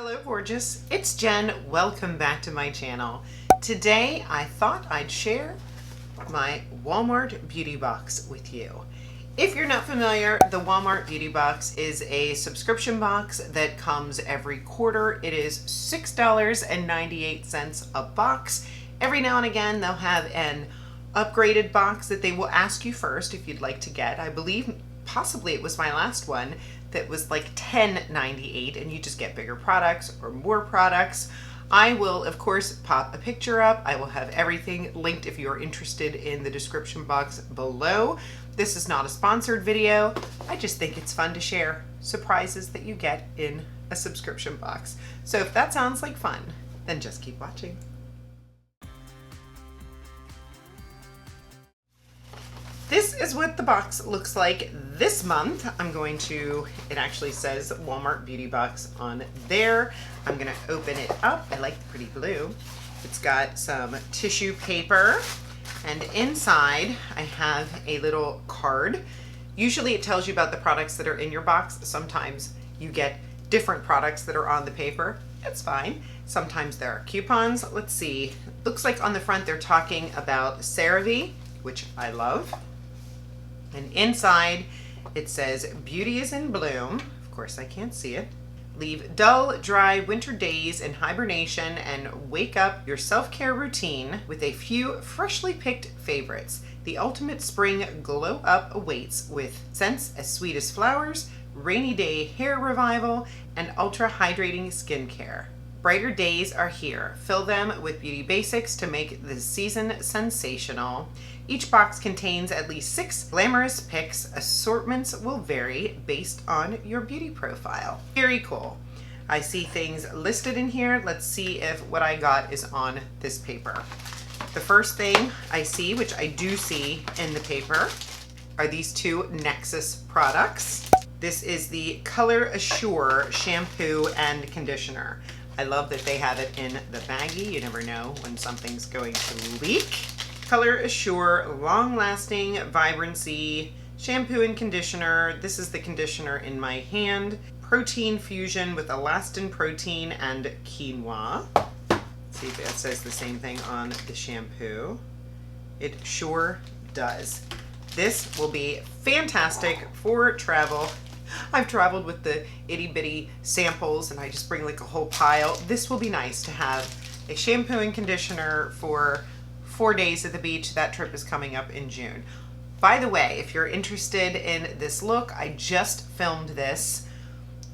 Hello gorgeous, it's Jen. Welcome back to my channel. Today I thought I'd share my Walmart beauty box with you. If you're not familiar, the Walmart beauty box is a subscription box that comes every quarter. It is $6.98 a box. Every now and again they'll have an upgraded box that they will ask you first if you'd like to get. I believe possibly it was my last one that was like $10.98 and you just get bigger products or more products. I will of course pop a picture up. I will have everything linked if you're interested in the description box below. This is not a sponsored video. I just think it's fun to share surprises that you get in a subscription box. So if that sounds like fun, then just keep watching. This is what the box looks like this month. It actually says Walmart Beauty Box on there. I'm gonna open it up. I like the pretty blue. It's got some tissue paper, and inside I have a little card. Usually it tells you about the products that are in your box. Sometimes you get different products that are on the paper. It's fine. Sometimes there are coupons. Let's see. Looks like on the front they're talking about CeraVe, which I love. And inside it says, beauty is in bloom. Of course I can't see it. Leave dull, dry winter days in hibernation and wake up your self-care routine with a few freshly picked favorites. The ultimate spring glow up awaits with scents as sweet as flowers, rainy day hair revival, and ultra hydrating skincare. Brighter days are here. Fill them with beauty basics to make the season sensational. Each box contains at least 6 glamorous picks. Assortments will vary based on your beauty profile. Very cool. I see things listed in here. Let's see if what I got is on this paper. The first thing I see, which I do see in the paper, are these 2 Nexxus products. This is the Color Assure Shampoo and Conditioner. I love that they have it in the baggie. You never know when something's going to leak. Color Assure Long Lasting Vibrancy Shampoo and Conditioner. This is the conditioner in my hand. Protein Fusion with elastin protein and quinoa. Let's see if it says the same thing on the shampoo. It sure does. This will be fantastic for travel. I've traveled with the itty bitty samples and I just bring like a whole pile. This will be nice to have a shampoo and conditioner for 4 days at the beach. That trip is coming up in June. By the way, if you're interested in this look, I just filmed this.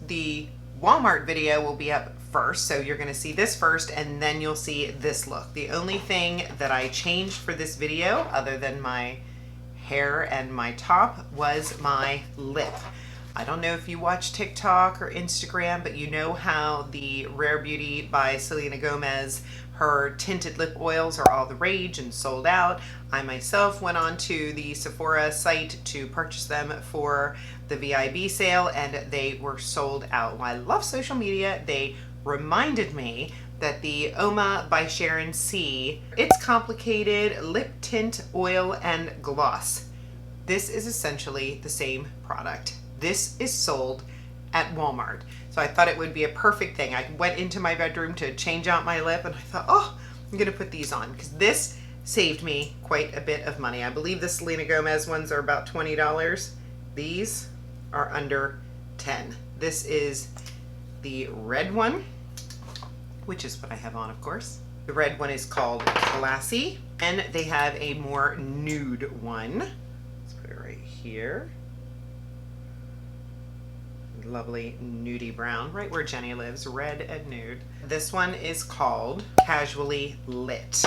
The Walmart video will be up first, so you're gonna see this first and then you'll see this look. The only thing that I changed for this video, other than my hair and my top, was my lip. I don't know if you watch TikTok or Instagram, but you know how the Rare Beauty by Selena Gomez, her tinted lip oils are all the rage and sold out. I myself went on to the Sephora site to purchase them for the VIB sale and they were sold out. While I love social media, they reminded me that the Uoma by Sharon C, it's complicated lip tint, oil, and gloss. This is essentially the same product. This is sold at Walmart. So I thought it would be a perfect thing. I went into my bedroom to change out my lip and I thought, oh, I'm gonna put these on because this saved me quite a bit of money. I believe the Selena Gomez ones are about $20. These are under 10. This is the red one, which is what I have on, of course. The red one is called Classy, and they have a more nude one. Let's put it right here. Lovely nudie brown, right where Jenny lives, red and nude. This one is called Casually Lit.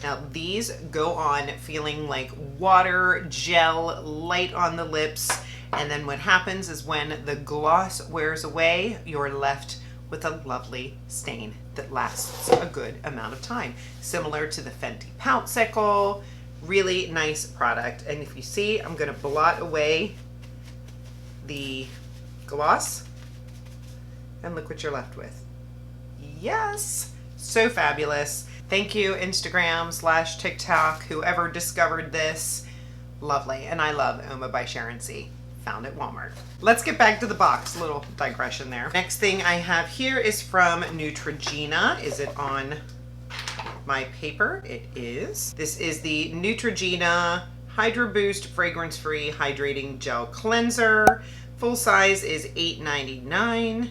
Now these go on feeling like water, gel, light on the lips, and then what happens is when the gloss wears away, you're left with a lovely stain that lasts a good amount of time. Similar to the Fenty Poutsicle, really nice product. And if you see, I'm gonna blot away the gloss and look what you're left with. Yes, so fabulous. Thank you Instagram/TikTok, whoever discovered this. Lovely. And I love Uoma by Sharon C. found at Walmart. Let's get back to the box. Little digression there. Next thing I have here is from Neutrogena. Is it on my paper? It is. This is the Neutrogena Hydro Boost Fragrance Free Hydrating Gel Cleanser. Full size is $8.99.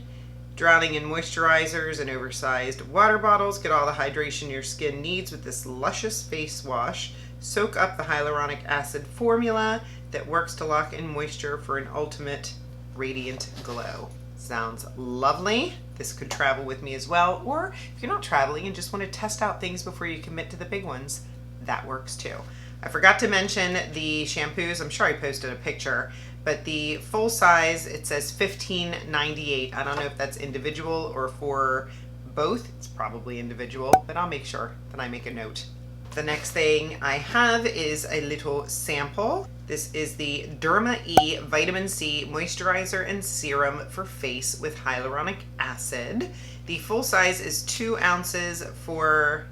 Drowning in moisturizers and oversized water bottles. Get all the hydration your skin needs with this luscious face wash. Soak up the hyaluronic acid formula that works to lock in moisture for an ultimate radiant glow. Sounds lovely. This could travel with me as well, or if you're not traveling and just want to test out things before you commit to the big ones, that works too. I forgot to mention the shampoos. I'm sure I posted a picture, but the full size, it says $15.98. I don't know if that's individual or for both. It's probably individual, but I'll make sure that I make a note. The next thing I have is a little sample. This is the Derma E Vitamin C Moisturizer and Serum for face with hyaluronic acid. The full size is 2 ounces for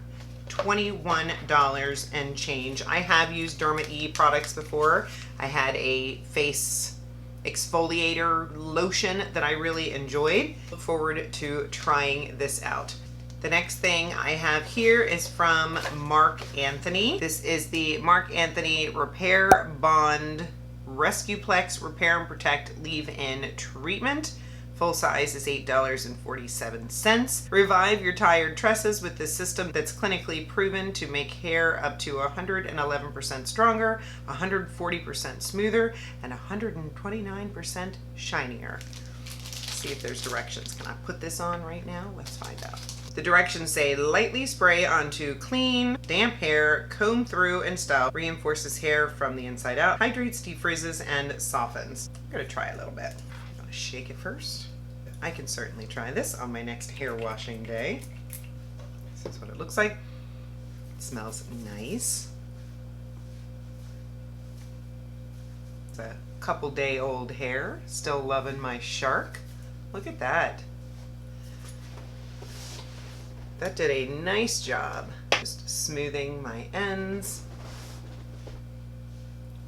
$21 and change. I have used Derma E products before. I had a face exfoliator lotion that I really enjoyed. Look forward to trying this out. The next thing I have here is from Marc Anthony. This is the Marc Anthony Repair Bond Rescuplex Repair and Protect Leave-In Treatment. Full size is $8.47. Revive your tired tresses with this system that's clinically proven to make hair up to 111% stronger, 140% smoother, and 129% shinier. Let's see if there's directions. Can I put this on right now? Let's find out. The directions say lightly spray onto clean, damp hair, comb through and style, reinforces hair from the inside out, hydrates, defrizzes, and softens. I'm gonna try a little bit. I'm gonna shake it first. I can certainly try this on my next hair washing day. This is what it looks like. It smells nice. It's a couple day old hair. Still loving my shark. Look at that. That did a nice job. Just smoothing my ends.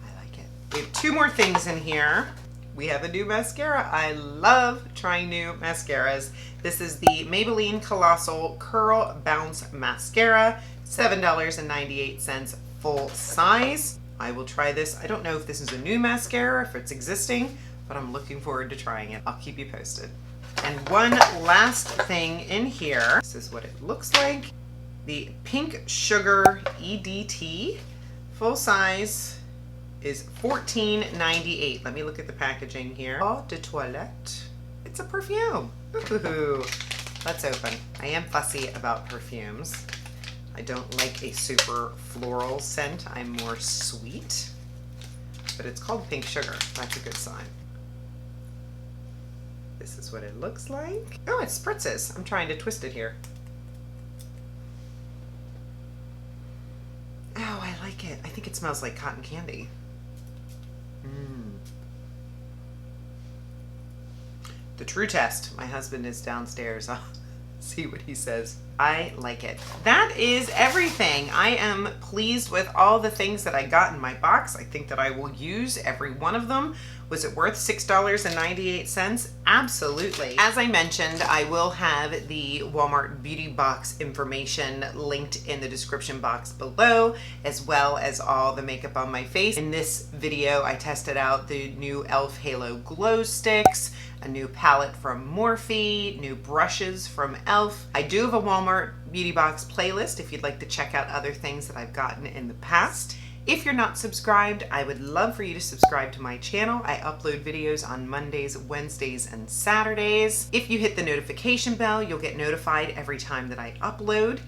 I like it. We have 2 more things in here. We have a new mascara. I love trying new mascaras. This is the Maybelline Colossal Curl Bounce Mascara, $7.98 full size. I will try this. I don't know if this is a new mascara, if it's existing, but I'm looking forward to trying it. I'll keep you posted. And one last thing in here. This is what it looks like. The Pink Sugar EDT. Full size is $14.98. Let me look at the packaging here. Eau de Toilette. It's a perfume. Ooh. Let's open. I am fussy about perfumes. I don't like a super floral scent. I'm more sweet. But it's called Pink Sugar. That's a good sign. This is what it looks like. Oh, it spritzes. I'm trying to twist it here. Oh, I like it. I think it smells like cotton candy. The true test. My husband is downstairs. I'll see what he says. I like it. That is everything. I am pleased with all the things that I got in my box. I think that I will use every one of them. Was it worth $6.98? Absolutely. As I mentioned, I will have the Walmart beauty box information linked in the description box below, as well as all the makeup on my face. In this video, I tested out the new e.l.f. Halo Glow Sticks, a new palette from Morphe, new brushes from e.l.f. I do have a Walmart beauty box playlist if you'd like to check out other things that I've gotten in the past. If you're not subscribed, I would love for you to subscribe to my channel. I upload videos on Mondays, Wednesdays, and Saturdays. If you hit the notification bell, you'll get notified every time that I upload.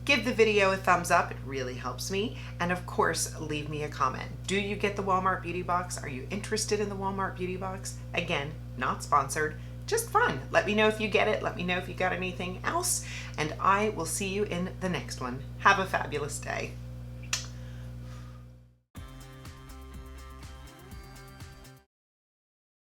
Give the video a thumbs up, it really helps me. And of course, leave me a comment. Do you get the Walmart beauty box? Are you interested in the Walmart beauty box? Again, not sponsored, just fun. Let me know if you get it. Let me know if you got anything else. And I will see you in the next one. Have a fabulous day.